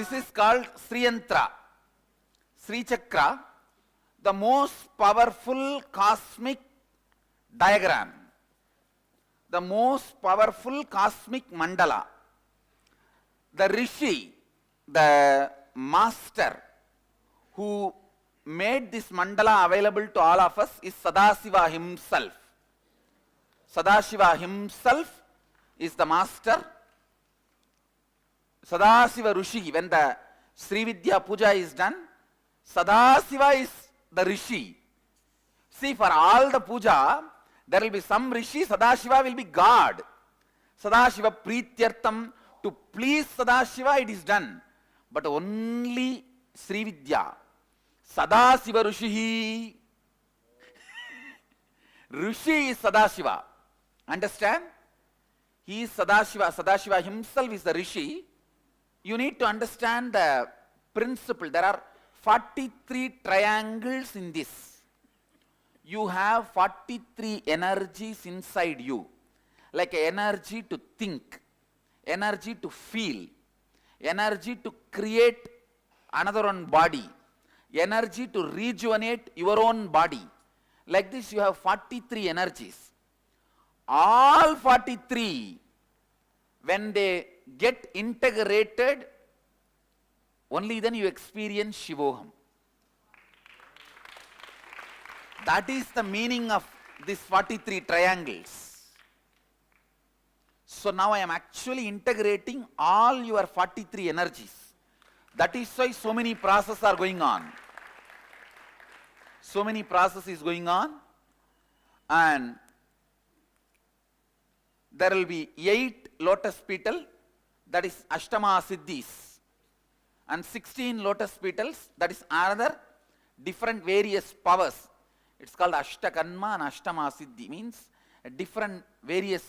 This is called Sri Yantra. Sri Chakra, the most powerful cosmic diagram, the most powerful cosmic mandala. The Rishi, the master who made this mandala available to all of us is Sadashiva himself. Sadashiva himself is the master. Sadashiva Rishi, when the Sri Vidya Puja is done, Sadashiva is the Rishi. See, for all the puja, there will be some Rishi, Sadashiva will be God. Sadashiva Prityartham, to please Sadashiva it is done. But only Sri Vidya, Sadashiva Rishi. Rishi is Sadashiva. Understand? He is Sadashiva. Sadashiva himself is the Rishi. You need to understand the principle. There are 43 triangles in this. You have 43 energies inside you. Like energy to think, energy to feel, energy to create another own body, energy to rejuvenate your own body. Like this you have 43 energies. All 43, when they get integrated, only then you experience Shivoham. That is the meaning of these 43 triangles. So now I am actually integrating all your 43 energies. That is why so many processes are going on. So many processes is going on, and there will be 8 lotus petal, that is Ashtama Siddhis, and 16 lotus petals, that is another different various powers. It's called Ashtakanma and Ashtama Siddhi, means different various,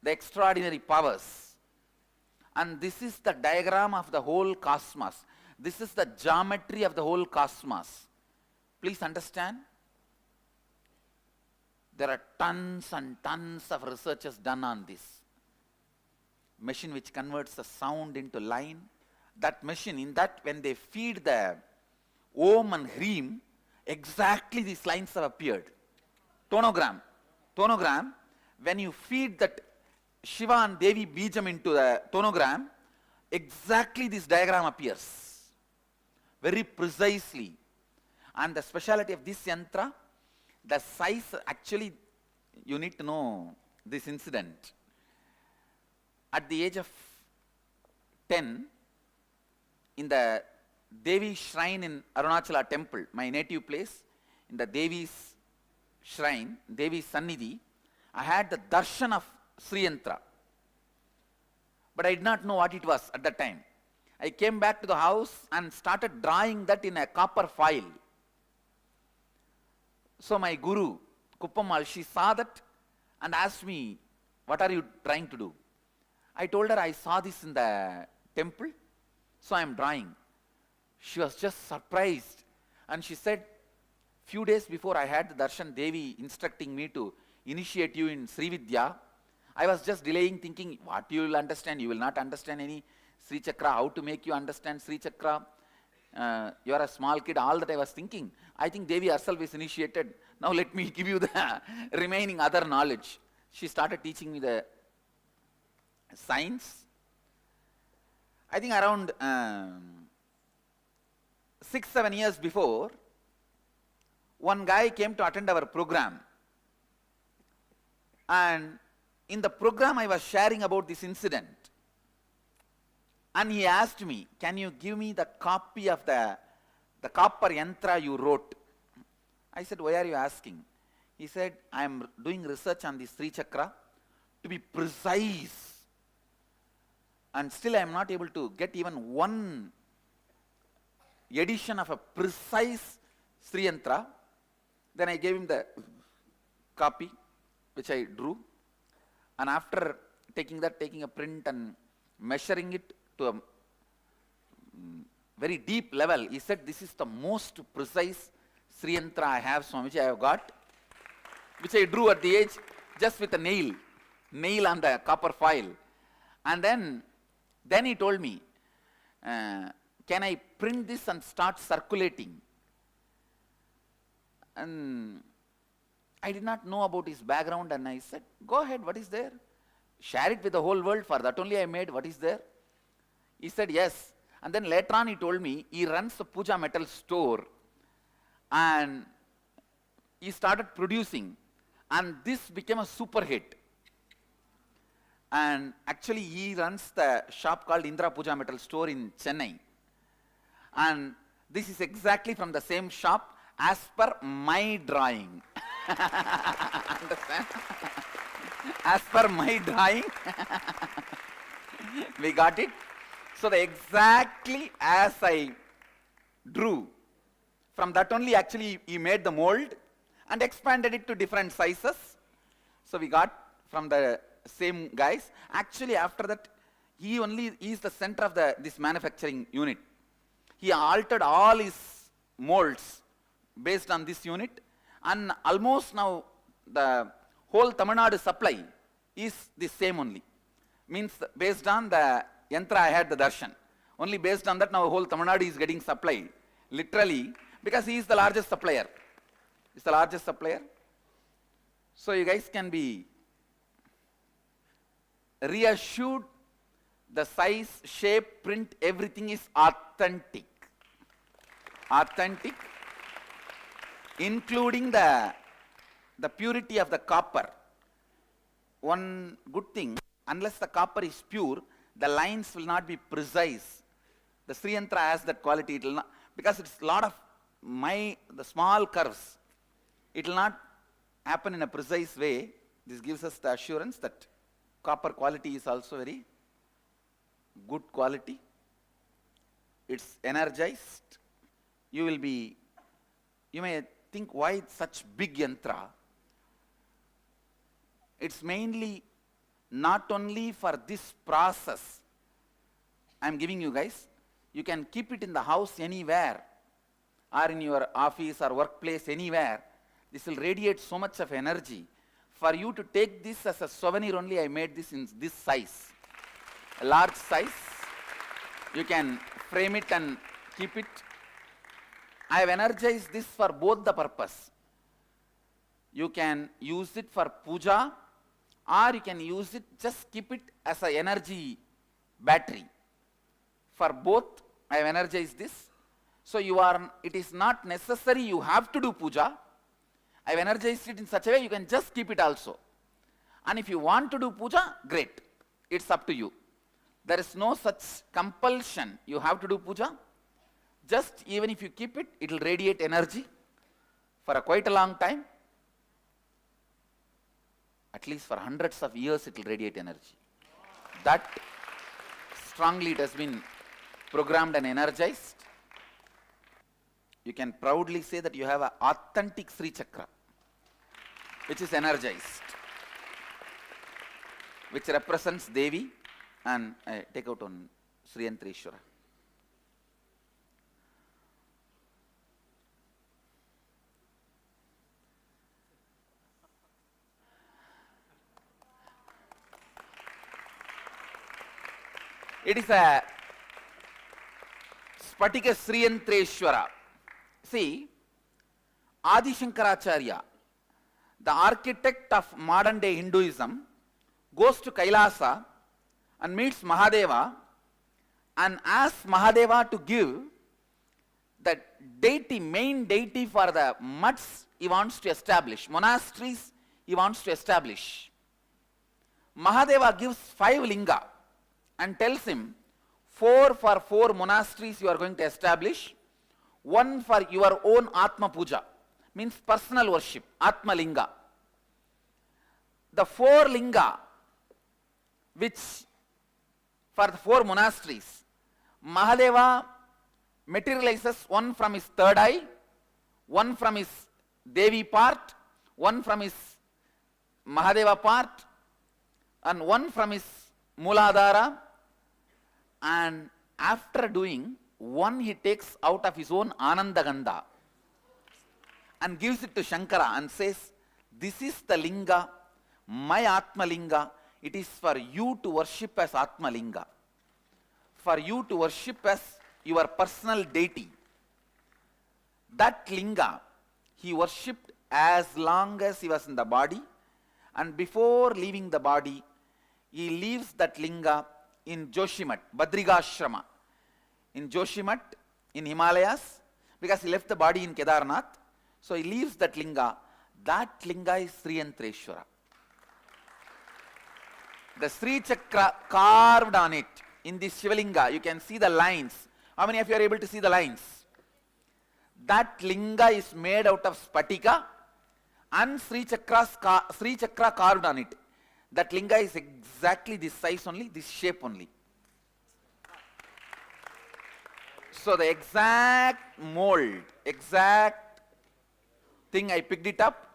the extraordinary powers. And this is the diagram of the whole cosmos. This is the geometry of the whole cosmos. Please understand. There are tons and tons of researches done on this. Machine which converts the sound into line. That machine, in that when they feed the Om and Hreem, exactly these lines have appeared. Tonogram. Tonogram, when you feed that Shiva and Devi Bijam into the tonogram, exactly this diagram appears. Very precisely. And the speciality of this yantra, the size, actually you need to know this incident. At the age of 10, in the Devi shrine in Arunachala temple, my native place, in the Devi's shrine, Devi's Sannidhi, I had the darshan of Sri Yantra. But I did not know what it was at that time. I came back to the house and started drawing that in a copper file. So my guru, Kuppamal, she saw that and asked me, what are you trying to do? I told her I saw this in the temple, so I am drawing. She was just surprised, and she said, few days before I had the darshan, Devi instructing me to initiate you in Sri Vidya. I was just delaying, thinking, what you will understand? You will not understand any Sri Chakra, how to make you understand Sri Chakra. You are a small kid, all that I was thinking. I think Devi herself is initiated. Now let me give you the remaining other knowledge. She started teaching me the science. I think around 6-7 years before, one guy came to attend our program. And in the program I was sharing about this incident. And he asked me, can you give me the copy of the copper yantra you wrote? I said, why are you asking? He said, I am doing research on the Sri Chakra to be precise. And still I am not able to get even one edition of a precise Sri Yantra. Then I gave him the copy which I drew. And after taking a print and measuring it to a very deep level, he said, this is the most precise Sri Yantra I have, Swamiji, I have got, which I drew at the age just with a nail on the copper file. And then he told me, can I print this and start circulating? And I did not know about his background, and I said, go ahead, what is there? Share it with the whole world, for that only I made, what is there? He said, yes. And then later on he told me, he runs a puja metal store, and he started producing, and this became a super hit. And actually he runs the shop called Indra Puja Metal Store in Chennai. And this is exactly from the same shop as per my drawing. Understand? As per my drawing, we got it. So exactly as I drew, from that only actually he made the mold and expanded it to different sizes. So we got from the same guys. Actually after that, he is the center of this manufacturing unit. He altered all his molds based on this unit, and almost now the whole Tamil Nadu supply is the same only. Means based on the yantra I had the darshan. Only based on that now whole Tamil Nadu is getting supplied. Literally, because he is the largest supplier. He's the largest supplier. So you guys can be reassured, the size, shape, print, everything is authentic. Authentic, including the purity of the copper. One good thing, unless the copper is pure, the lines will not be precise. The Sri Yantra has that quality, it will not, because it's a lot of the small curves. It will not happen in a precise way. This gives us the assurance that copper quality is also very good quality. It's energized. You may think, why such big yantra? It's mainly not only for this process. I'm giving you guys, you can keep it in the house anywhere, or in your office or workplace anywhere. This will radiate so much of energy. For you to take this as a souvenir only, I made this in this size, a large size. You can frame it and keep it. I have energized this for both the purpose. You can use it for puja, or you can use it, just keep it as an energy battery. For both, I have energized this. So it is not necessary you have to do puja. I have energized it in such a way you can just keep it also. And if you want to do puja, great. It's up to you. There is no such compulsion you have to do puja. Just even if you keep it, it will radiate energy for quite a long time. At least for hundreds of years it will radiate energy. That strongly it has been programmed and energized. You can proudly say that you have an authentic Sri Chakra, which is energized, which represents Devi, and I take out on Sri Yantreshwara. It is a Spatika Sri Yantreshwara. See, Adi Shankaracharya, the architect of modern day Hinduism, goes to Kailasa and meets Mahadeva and asks Mahadeva to give the deity, main deity for the mutts he wants to establish, monasteries he wants to establish. Mahadeva gives 5 linga and tells him, 4 for 4 monasteries you are going to establish, 1 for your own Atma Puja, means personal worship, Atma Linga. The 4 linga, which for the 4 monasteries, Mahadeva materializes 1 from his third eye, 1 from his Devi part, 1 from his Mahadeva part, and 1 from his Mooladhara. And after doing, 1 he takes out of his own Anandagandha and gives it to Shankara and says, this is the linga, my Atma Linga, it is for you to worship as Atma Linga. for you to worship as your personal deity. That linga he worshipped as long as he was in the body, and before leaving the body, he leaves that linga in Joshimath, Badrigashrama, in Joshimath, in Himalayas, because he left the body in Kedarnath. So he leaves that linga. That linga is Sri Yantreshwara. The Sri Chakra carved on it, in this Shivalinga, you can see the lines. How many of you are able to see the lines? That linga is made out of spatika and Sri Chakra carved on it. That linga is exactly this size only, this shape only. So the exact mold, exact thing, I picked it up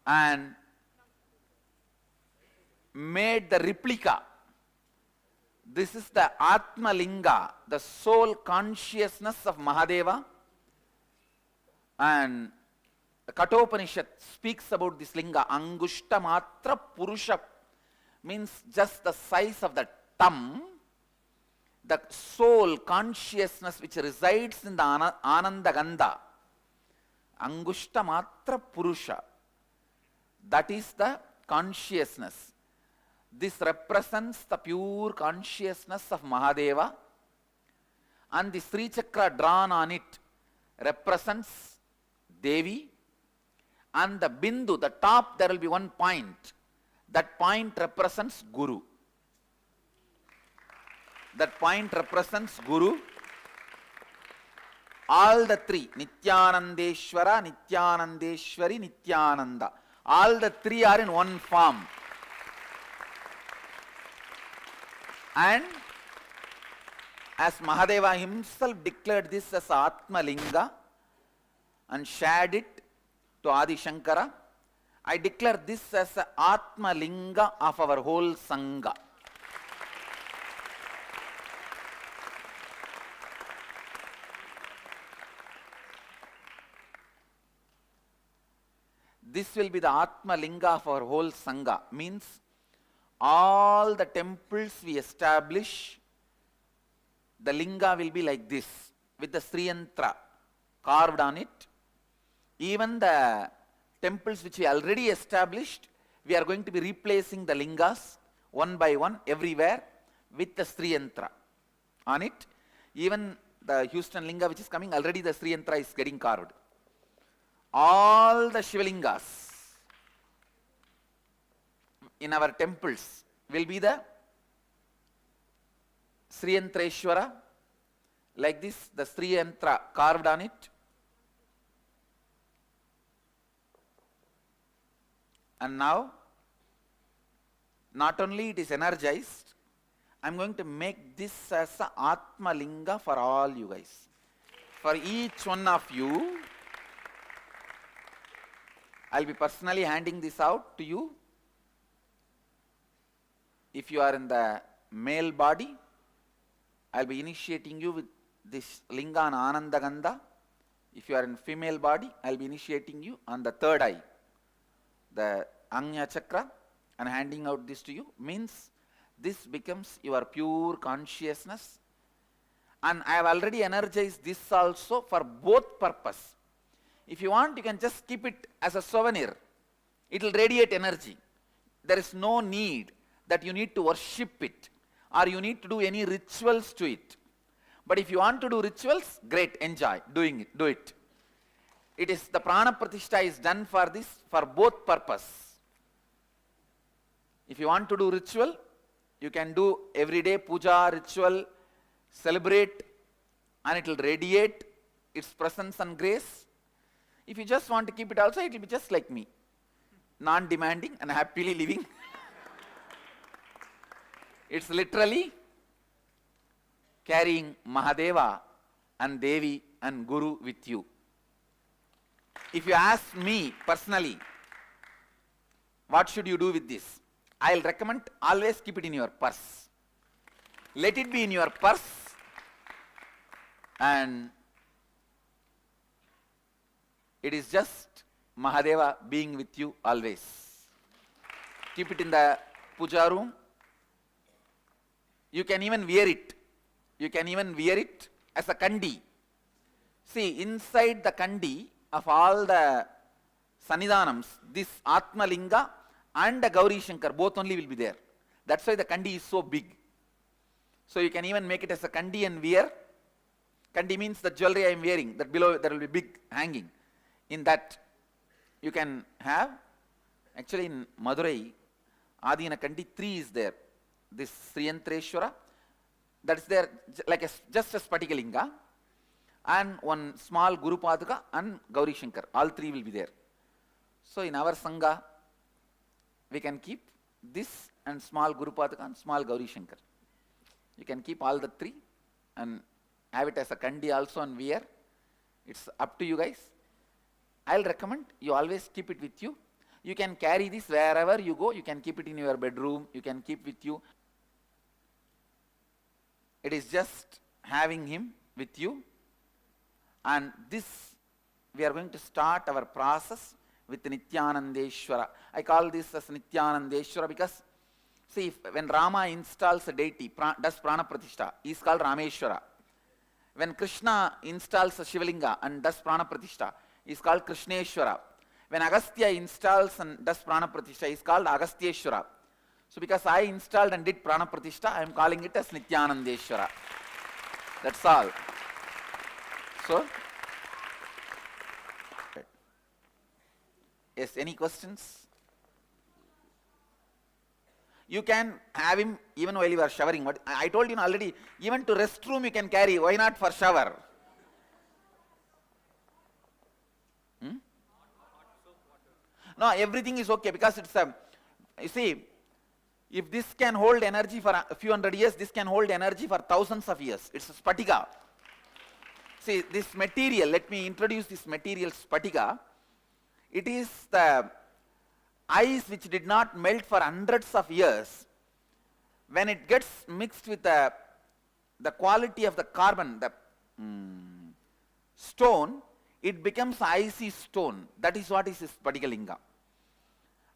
and made the replica. This is the Atma Linga, the soul consciousness of Mahadeva. And the Kathopanishad speaks about this linga. Angushta Matra Purusha means just the size of the thumb. The soul consciousness which resides in the Ananda Gandha. Angushta Matra Purusha. That is the consciousness. This represents the pure consciousness of Mahadeva, and the Sri Chakra drawn on it represents Devi, and the Bindu, the top, there will be one point. That point represents Guru. That point represents Guru. All the three, Nityanandeshwara, Nityanandeshwari, Nityananda, all the three are in one form. And as Mahadeva himself declared this as Atma Linga and shared it to Adi Shankara, I declare this as a Atma Linga of our whole Sangha. This will be the Atma Linga of our whole Sangha. Means all the temples we establish, the linga will be like this, with the Sri Yantra carved on it. Even the temples which we already established, we are going to be replacing the lingas one by one everywhere with the Sri Yantra on it. Even the Houston linga which is coming, already the Sri Yantra is getting carved. All the Shivalingas in our temples will be the Sri Yantreshwara, like this, the Sri Yantra carved on it. And now, not only it is energized, I am going to make this as a Atma Linga for all you guys. For each one of you, I will be personally handing this out to you. If you are in the male body, I will be initiating you with this linga on Ananda Gandha. If you are in female body, I will be initiating you on the third eye, the Anya Chakra, and handing out this to you. Means this becomes your pure consciousness. And I have already energized this also for both purpose. If you want, you can just keep it as a souvenir. It will radiate energy. There is no need that you need to worship it or you need to do any rituals to it. But if you want to do rituals, great, enjoy doing it, do it. It is the Prana Pratishtha is done for this, for both purpose. If you want to do ritual, you can do everyday puja, ritual, celebrate, and it will radiate its presence and grace. If you just want to keep it also, it will be just like me, non-demanding and happily living. It's literally carrying Mahadeva and Devi and Guru with you. If you ask me personally, what should you do with this? I'll recommend always keep it in your purse. Let it be in your purse, and it is just Mahadeva being with you always. Keep it in the puja room. You can even wear it You can even wear it as a kandi. See, inside the kandi of all the Sannidhanams, this Atmalinga and the Gauri Shankar both only will be there. That's why the kandi is so big. So you can even make it as a kandi and wear. Kandi means the jewelry I am wearing, that below there will be big hanging. In that you can have, actually in Madurai, Adina kandi 3 is there. This Sriyantreshwara, that is there like just a Spatikalinga, and one small Guru Paduka and Gauri Shankar. All 3 will be there. So in our Sangha, we can keep this and small Guru Paduka and small Gauri Shankar. You can keep all the 3 and have it as a kandi also and wear. It's up to you guys. I'll recommend you always keep it with you. You can carry this wherever you go. You can keep it in your bedroom. You can keep with you. It is just having him with you. And this, we are going to start our process with Nityanandeshwara. I call this as Nityanandeshwara because, see, when Rama installs a deity, does Prana Pratishtha, he is called Rameshwara. When Krishna installs a Shivalinga and does Prana Pratishtha, he is called Krishneshwara. When Agastya installs and does Prana Pratishtha, he is called Agastyeshwara. So because I installed and did Prana Pratishtha, I am calling it as Nityanandeshwara. That's all. So, yes, any questions? You can have him even while you are showering. But I told you already, even to restroom you can carry. Why not for shower? No, everything is okay because it's a, you see, if this can hold energy for a few hundred years, this can hold energy for thousands of years. It's a spatika. See, this material, let me introduce this material spatika. It is the ice which did not melt for hundreds of years. When it gets mixed with the quality of the carbon, the stone, it becomes icy stone. That is what is Spatikalinga.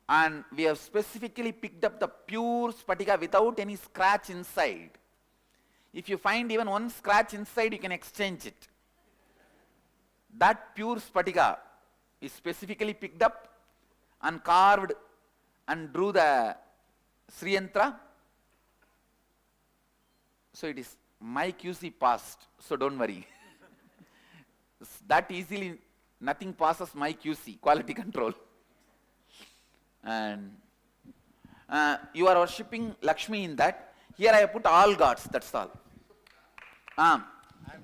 And we have specifically picked up the pure Spatika without any scratch inside. If you find even one scratch inside, you can exchange it. That pure Spatika is specifically picked up and carved and drew the Sriyantra. So it is my QC passed, so don't worry. That easily, nothing passes my QC, quality control. And you are worshipping Lakshmi in that. Here I have put all gods, that's all.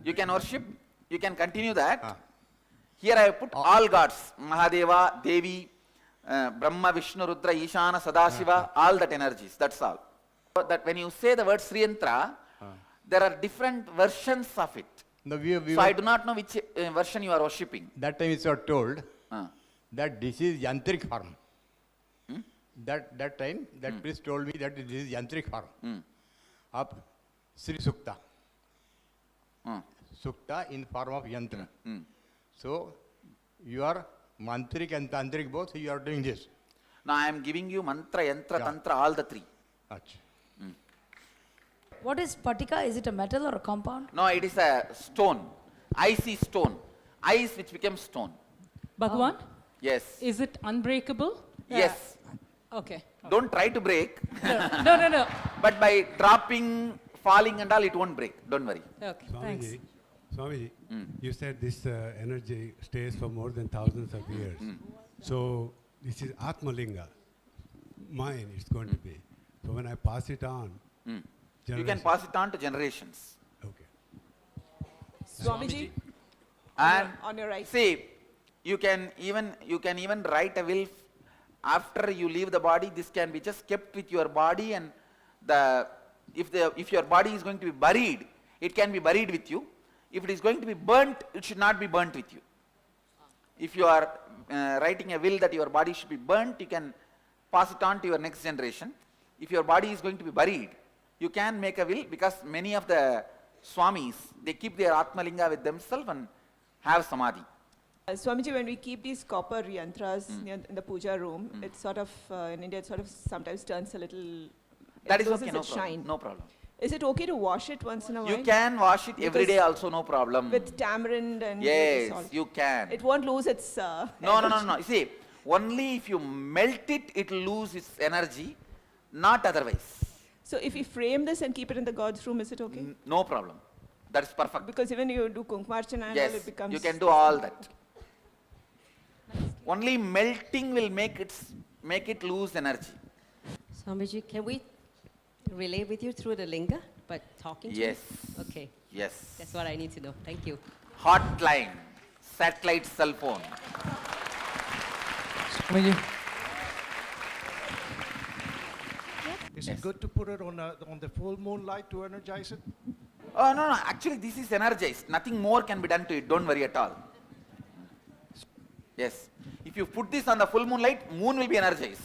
You can worship, you can continue that. Here I have put all gods, Mahadeva, Devi, Brahma, Vishnu, Rudra, Ishana, Sadashiva, all that energies, that's all. So that when you say the word Sriyantra, there are different versions of it. So I do not know which version you are worshipping. That time you are told that this is yantric form. That time, that priest told me that this is yantric form of Sri Sukta. Sukta in form of yantra. So, you are mantrik and tantric both, you are doing this. Now I am giving you mantra, yantra, tantra, all the 3. What is spatika? Is it a metal or a compound? No, it is a stone, icy stone, ice which becomes stone. Bhagwan, Yes. is it unbreakable? Yes. Okay. Don't try to break. No. But by dropping, falling and all, it won't break. Don't worry. Okay, thanks. Swamiji, you said this energy stays for more than thousands of years. So this is Atmalinga. Mine it's going to be. So when I pass it on, You can pass it on to generations. Okay. Swamiji, And on your right. see, you can even write a will after you leave the body. This can be just kept with your body, and if your body is going to be buried, it can be buried with you. If it is going to be burnt, it should not be burnt with you. If you are writing a will that your body should be burnt, you can pass it on to your next generation. If your body is going to be buried, you can make a will, because many of the Swamis, they keep their Atmalinga with themselves and have Samadhi. Swamiji, when we keep these copper yantras in the puja room, it's sort of, in India, it sort of sometimes turns a little, That is loses okay, no its problem. shine. No problem. Is it okay to wash it once in a while? You can wash it every day also, no problem. With tamarind and Yes, salt. you can. It won't lose its. No. You see, only if you melt it, it will lose its energy, not otherwise. So if we frame this and keep it in the God's room, is it okay? No problem. That is perfect. Because even you do Kunkmarchana and all, Yes, it becomes. you can do all that. Only melting will make it lose energy. Swamiji, can we relate with you through the linga, but talking to Yes. you? Okay, Yes. that's what I need to know. Thank you. Hotline, satellite cell phone. Swamiji, Is it good to put it on the full moonlight to energize it? Oh, no. Actually, this is energized. Nothing more can be done to it. Don't worry at all. Yes. If you put this on the full moonlight, moon will be energized.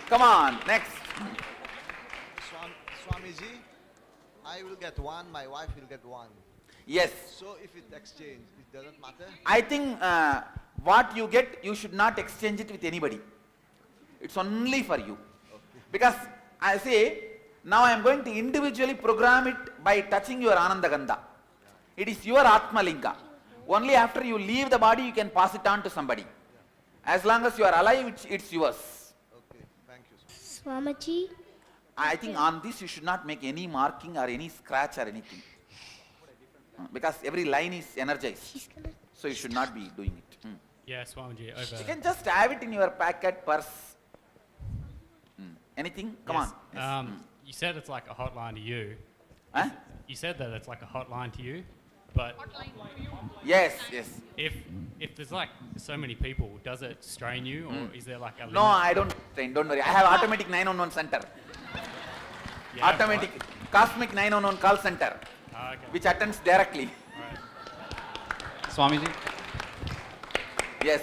Come on, next. Swamiji, I will get one, my wife will get one. Yes. So if it exchange, it doesn't matter? I think what you get, you should not exchange it with anybody. It's only for you. Because I say, now I am going to individually program it by touching your Ananda Gandha. It is your Atma Linga. Only after you leave the body, you can pass it on to somebody. As long as you are alive, it's yours. Okay, thank you. Swamiji, I think on this you should not make any marking or any scratch or anything. Because every line is energized. So you should not be doing it. Yeah, Swamiji, You over. can just have it in your packet, purse. Anything? Come Yes, on. You said it's like a hotline to you. Huh? You said that it's like a hotline to you, but Yes. if there's like so many people, does it strain you, or is there like a limit? No, I don't train. Don't worry. I have automatic 911 center. Yeah, Automatic cosmic 911 call center, right? Okay. which attends directly. Swamiji, Yes.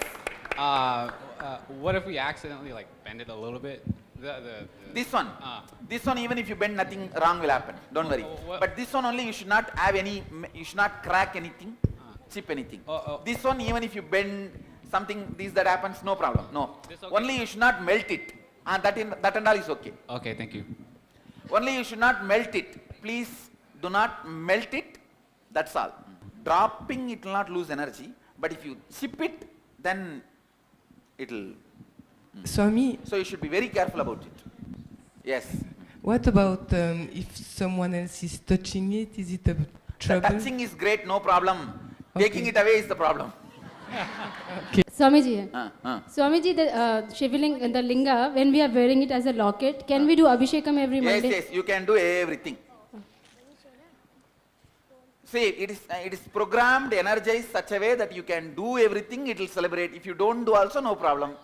what if we accidentally like bend it a little bit? This one. Ah. This one, even if you bend, nothing wrong will happen. Don't worry. Oh, what- But this one only, you should not have any. You should not crack anything, chip anything. Oh. This one, even if you bend something, that happens, no problem. No. This okay? Only you should not melt it. And that and all is okay. Okay, thank you. Only you should not melt it. Please do not melt it. That's all. Dropping it will not lose energy. But if you chip it, then it will. Swami, So you should be very careful about it. Yes. what about if someone else is touching it? Is it a The trouble? touching is great, no problem. Taking Okay. it away is the problem. Swamiji, Uh. Swamiji, the Shivaling, the linga, when we are wearing it as a locket, can we do Abhishekam every Yes, Monday? yes, you can do everything. See, it is programmed, energized such a way that you can do everything, it will celebrate. If you don't do also, no problem.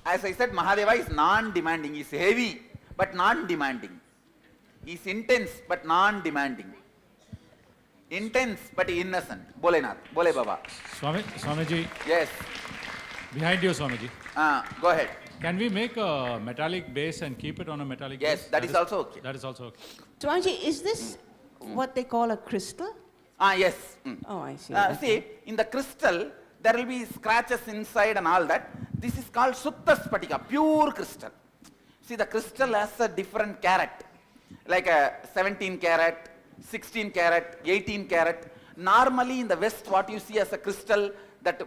As I said, Mahadeva is non-demanding. He is heavy, but non-demanding. He is intense, but non-demanding. Intense, but innocent. Bole Nath, Bole Baba. Swamiji, Yes. behind you, Swamiji. Go ahead. Can we make a metallic base and keep it on a metallic Yes, base? that is also okay. That is also okay. Swamiji, is this what they call a crystal? Yes. Oh, I see. See, in the crystal, there will be scratches inside and all that. This is called Sutta Spatika, pure crystal. See, the crystal has a different carat, like a 17 carat, 16 carat, 18 carat. Normally in the West, what you see as a crystal, that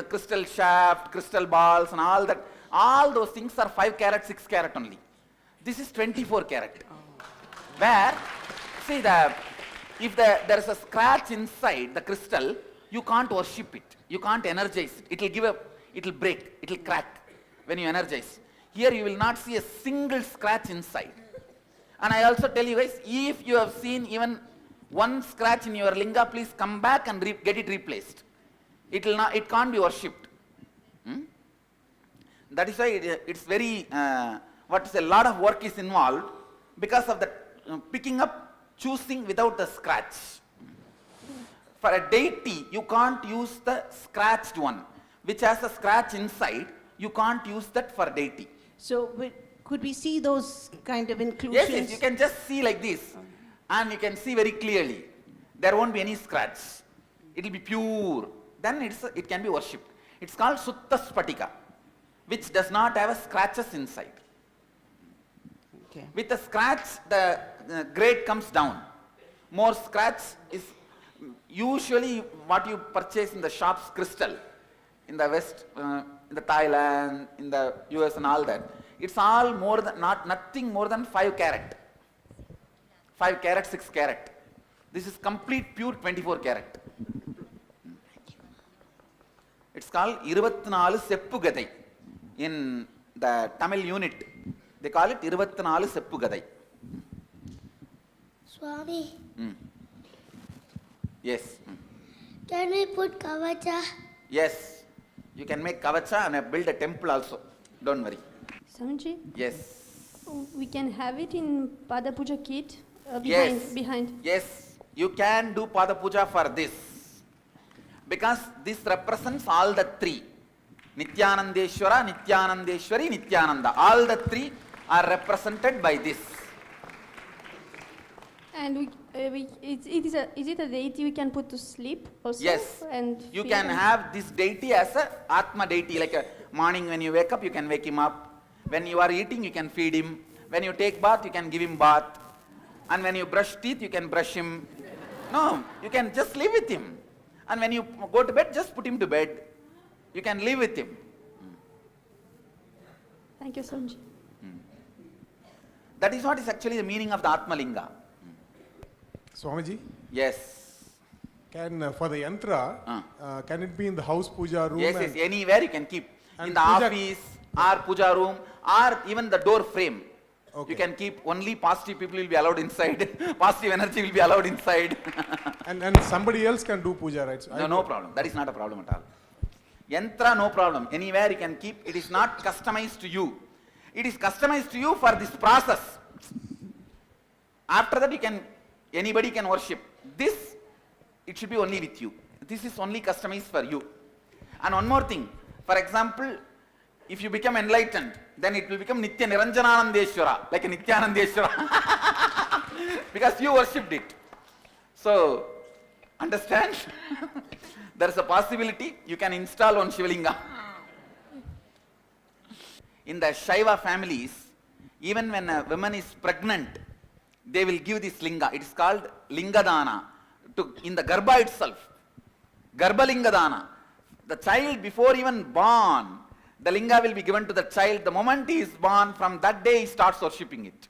crystal shaft, crystal balls and all that, all those things are 5 carat, 6 carat only. This is 24 carat. Where, see, if there is a scratch inside the crystal, you can't worship it. You can't energize it. It will break, it will crack when you energize. Here you will not see a single scratch inside. And I also tell you guys, if you have seen even one scratch in your linga, please come back and get it replaced. It can't be worshipped. That is why it's very, a lot of work is involved because of the picking up, choosing without the scratch. For a deity, you can't use the scratched one, which has a scratch inside. You can't use that for deity. So could we see those kind of inclusions? Yes, you can just see like this, and you can see very clearly. There won't be any scratch. it will be pure. Then it can be worshipped. It's called Sutta Spatika, which does not have a scratches inside. Okay. With a scratch, the grade comes down. More scratch is usually what you purchase in the shops, crystal, in the West, in the Thailand, in the US and all that. It's all more than, nothing more than 5 carat. 5 carat, 6 carat. This is complete pure 24 carat. It's called 24 Seppu Gadai. In the Tamil unit, they call it 24 Seppu Gadai. Swami, Yes. can we put kavacha? Yes. You can make kavacha and build a temple also. Don't worry. Swamiji, Yes. we can have it in Pada Puja kit Yes. behind. Yes. You can do Pada Puja for this. Because this represents all the 3. Nityanandeshwara, Nityanandeshwari, Nityananda. All the 3 are represented by this. And is it a deity we can put to sleep also? Yes. And You feed can him? have this deity as a Atma deity, like a morning when you wake up, you can wake him up. When you are eating, you can feed him. When you take bath, you can give him bath. And when you brush teeth, you can brush him. No, you can just live with him. And when you go to bed, just put him to bed. You can live with him. Thank you, Swamiji. That is what is actually the meaning of the Atma Linga. Swamiji, Yes. can for the yantra, can it be in the house puja room? Yes, yes, anywhere you can keep. In and the puja- office, or puja room, or even the door frame. Okay. You can keep, only positive people will be allowed inside. Positive energy will be allowed inside. and somebody else can do puja, right? So No problem. That is not a problem at all. Yantra, no problem. Anywhere you can keep. It is not customized to you. It is customized to you for this process. After that, anybody can worship. This, it should be only with you. This is only customized for you. And one more thing. For example, if you become enlightened, then it will become Nitya Niranjananandeshwara, like a Nityanandeshwara. Because you worshipped it. So, understand? There is a possibility you can install one Shivalinga. In the Shaiva families, even when a woman is pregnant, they will give this linga. It is called lingadana. In the garbha itself, garbha lingadana. The child before even born, the linga will be given to the child. The moment he is born, from that day he starts worshipping it.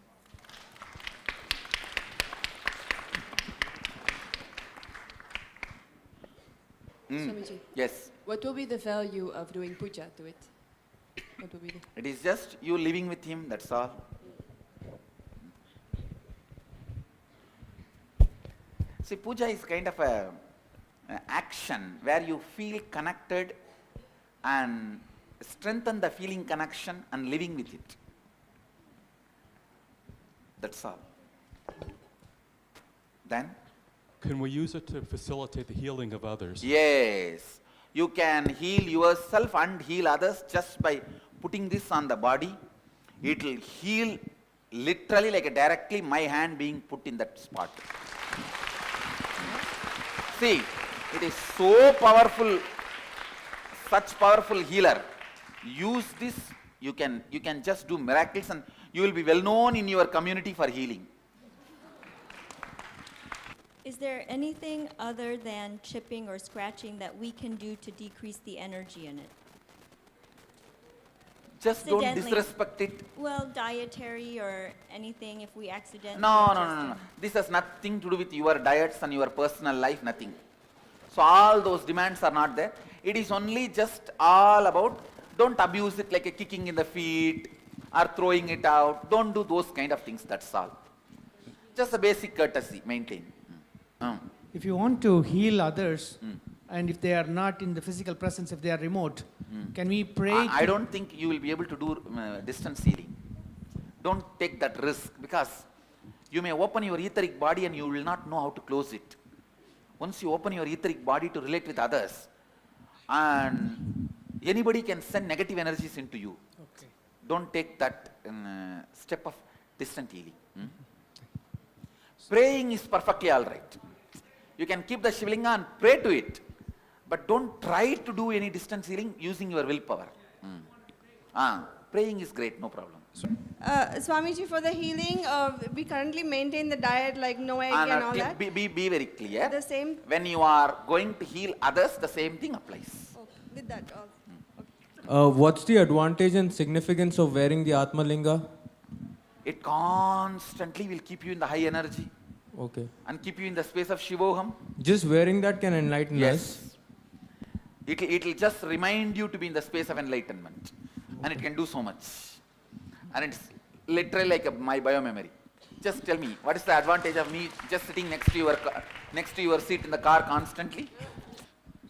Swamiji, Yes. what will be the value of doing puja to it? What will be the... It is just you living with him, that's all. See, puja is kind of an action where you feel connected and strengthen the feeling connection and living with it. That's all. Then? Can we use it to facilitate the healing of others? Yes. You can heal yourself and heal others just by putting this on the body. It will heal literally like directly my hand being put in that spot. See, it is so powerful, such powerful healer. Use this, you can just do miracles and you will be well known in your community for healing. Is there anything other than chipping or scratching that we can do to decrease the energy in it? Just don't Accidentally. disrespect it. Well, dietary or anything if we accidentally... No. This has nothing to do with your diets and your personal life, nothing. So all those demands are not there. It is only just all about, don't abuse it like a kicking in the feet or throwing it out. Don't do those kind of things, that's all. Just a basic courtesy, maintain. If you want to heal others, and if they are not in the physical presence, if they are remote, can we pray? I don't think you will be able to do distance healing. Don't take that risk because you may open your etheric body and you will not know how to close it. Once you open your etheric body to relate with others, and anybody can send negative energies into you. Okay. Don't take that step of distant healing. Praying is perfectly all right. You can keep the Shivalinga and pray to it. But don't try to do any distance healing using your willpower. Praying is great, no problem. Swamiji, for the healing, we currently maintain the diet like no egg and all that. Be very clear. The same. When you are going to heal others, the same thing applies. With that. What's the advantage and significance of wearing the Atma Linga? It constantly will keep you in the high energy. Okay. And keep you in the space of Shivoham. Just wearing that can enlighten us? Yes. It will just remind you to be in the space of enlightenment. And it can do so much. And it's literally like my biomemory. Just tell me, what is the advantage of me just sitting next to your seat in the car constantly?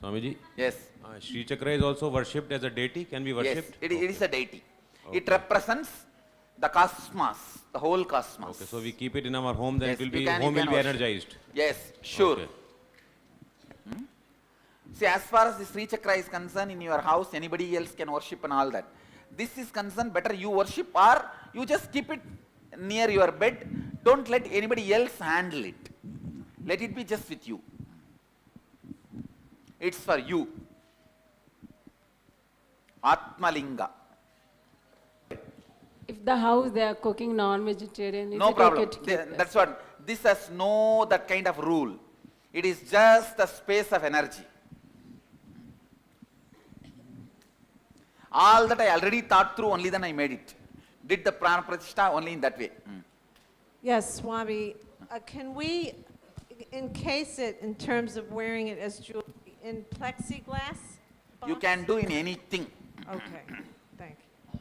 Swamiji? Yes. Sri Chakra is also worshipped as a deity, can be worshipped? Yes, it is a deity. Okay. It represents the cosmos, the whole cosmos. Okay, so we keep it in our home, then yes, it will be, home will be energized. Yes, sure. Okay. See, as far as the Sri Chakra is concerned, in your house, anybody else can worship and all that. This is concerned, better you worship or you just keep it near your bed. Don't let anybody else handle it. Let it be just with you. It's for you. Atma Linga. If the house they are cooking non-vegetarian, no problem. That's what. This has no that kind of rule. It is just the space of energy. All that I already thought through, only then I made it. Did the prana pratishtha only in that way. Yes, Swami. Can we encase it in terms of wearing it as jewelry in plexiglass? You can do in anything. Okay, thank you.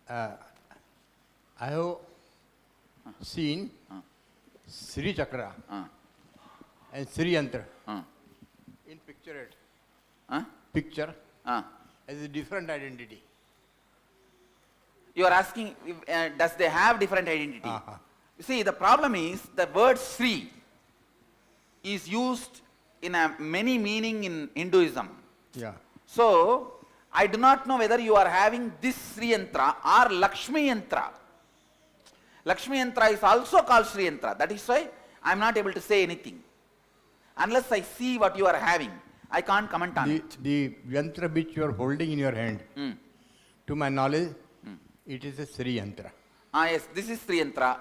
I have seen Sri Chakra and Sri Yantra in picture as a different identity. You are asking, does they have different identity? You see, the problem is the word Sri is used in a many meaning in Hinduism. Yeah. So, I do not know whether you are having this Sri Yantra or Lakshmi Yantra. Lakshmi Yantra is also called Sri Yantra. That is why I am not able to say anything. Unless I see what you are having, I can't comment on it. The Yantra which you are holding in your hand, to my knowledge, it is a Sri Yantra. Yes, this is Sri Yantra.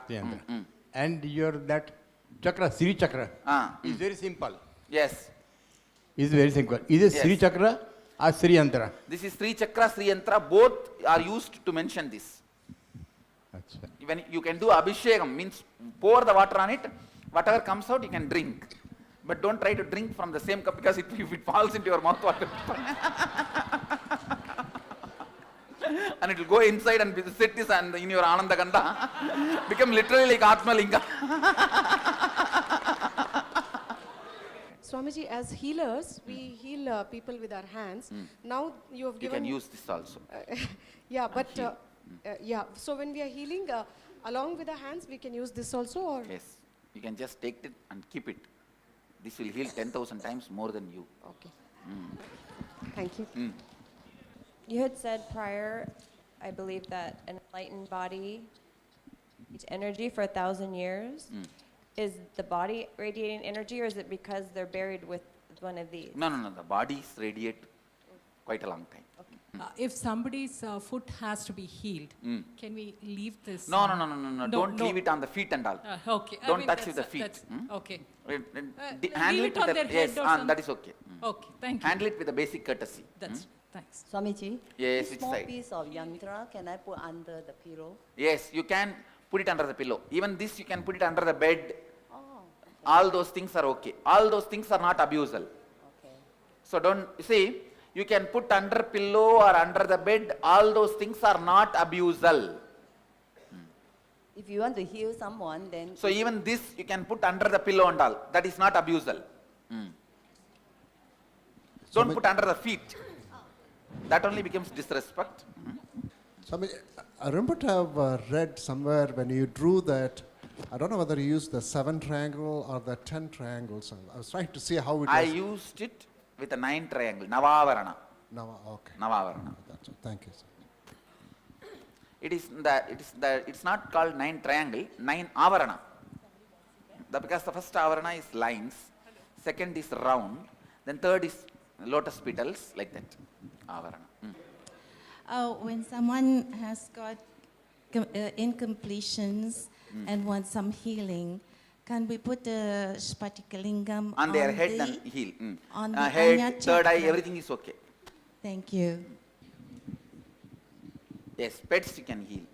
And your that Chakra, Sri Chakra, is very simple. Yes. Is very simple. Is it Sri Chakra or Sri Yantra? This is Sri Chakra, Sri Yantra, both are used to mention this. When you can do Abhishekam, means pour the water on it, whatever comes out you can drink. But don't try to drink from the same cup because if it falls into your mouth, what will and it will go inside and sit this and in your Ananda Gandha, become literally like Atma Linga. Swamiji, as healers, we heal people with our hands. Now you have given... You can use this also. Yeah, but yeah. So when we are healing, along with the hands, we can use this also, or? Yes. You can just take it and keep it. This will heal 10,000 times more than you. Okay. Thank you. You had said prior, I believe, that an enlightened body needs energy for 1,000 years. Is the body radiating energy, or is it because they're buried with one of these? No. The bodies radiate quite a long time. If somebody's foot has to be healed, can we leave this? No. Don't leave it on the feet and all. Okay. Don't touch with the feet. Okay. Handle leave it with on the, their head yes, or something. that is okay. Okay, thank you. Handle it with a basic courtesy. That's thanks. Swamiji, yes, this small piece of yantra, can I put under the pillow? Yes, you can put it under the pillow. Even this you can put it under the bed. All those things are okay. All those things are not abusal. Okay. So don't, see, you can put under pillow or under the bed, all those things are not abusal. If you want to heal someone, then... So even this you can put under the pillow and all. That is not abusal. Don't put under the feet. That only becomes disrespect. So I remember to have read somewhere when you drew that, I don't know whether you used the 7 triangle or the 10 triangles. I was trying to see how it I was. used it with a 9 triangle, Navavarana. Okay. Navavarana. That's it. Thank you, sir. It's not called 9 triangle, 9 avarana. because the first avarana is lines, second is round, then third is lotus petals, like that. Avarana. When someone has got incompletions and wants some healing, can we put the Spatikalingam On their head and heel. on the Head, Anya third eye, chakra? everything is okay. Thank you. Yes, pets you can heal.